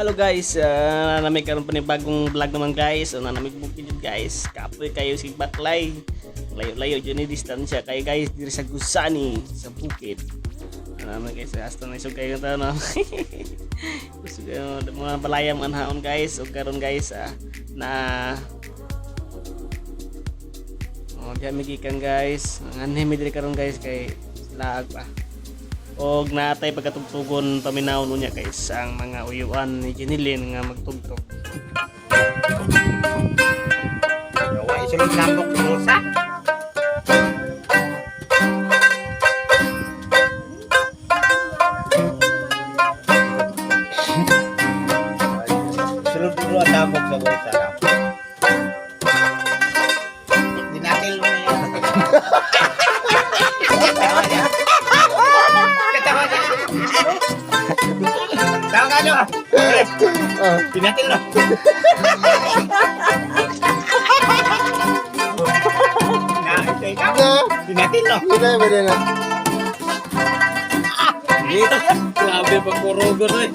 Halo guys, nanamig karon panibagong vlog naman guys. Nanamig bukid yun guys. Kapoy kayo si Baklay. Layo-layo dyan ni distansya kayo guys diri sa Gusani sa bukid. Nanamig guys, hasta na isog kayo tayo na. Gusto kayo mga balayang manhaon guys. O karon guys na diyan migikan guys. Anhemi diri karon guys kay laag pa. Og natay pagkatugtugon paminawon unya kay ang mga uyuan ni Jinilin nga magtugtog. Wa isulod nambok sa. Sulod dulu ang nambok sa bulsa. Dinatil mo na yan. Tahu kan lo? Pinatil lo. Pinatil lo. Kita beda na. Dito, grabe pagkurugon eh.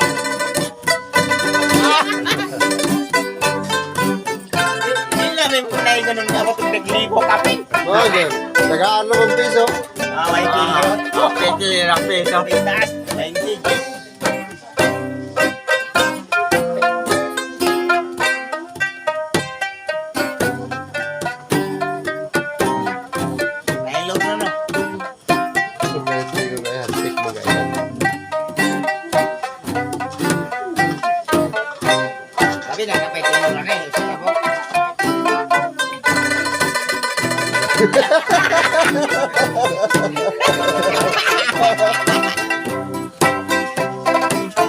Sila rin po na yung ganun ako kung naglibo kape. Oh, yan. Tagaan mo ng piso. May kilo. May kilo ng peso. Pintas. 90. Nailog na no. Sumeti ko na yan. Tik mo ganyan. Sabi na kapay kilo na kayo. Sige po.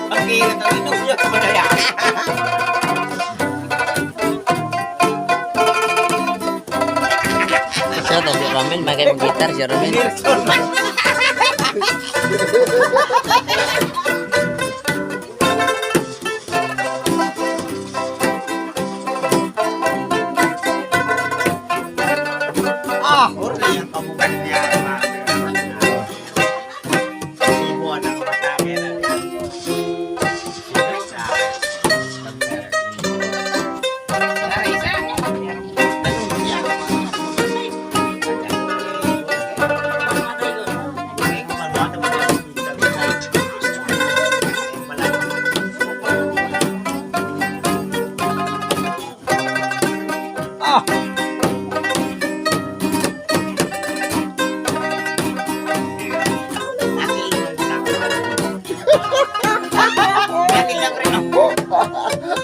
Pagkira na rin nung yun. Madaya. Siya to si Romel, magay mag-gitar si Romel. Nilson man. Uri yung pamukan niya. Ibuan ako matami na rin.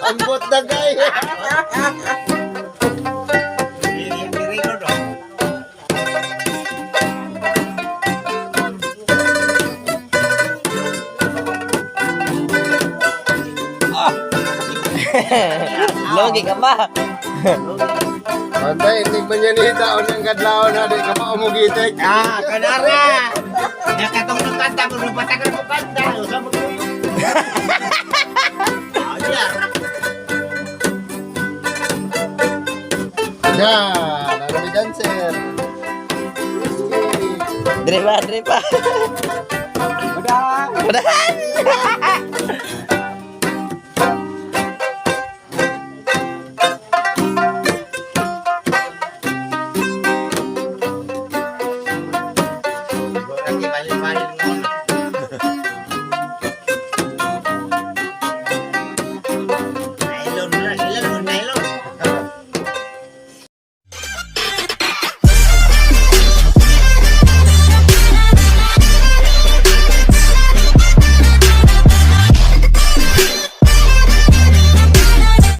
Ang bot na guy. Logi ka ba? Pantay, tigman niya ni taon ng kadlaw na di ka pa umugitik. Kanara! Nakatong ng kanta ko, nupatagal mo kanta. Usa mo ko yun. Ayan. Yan, ano may dancer. Dre pa. Udah. Udah.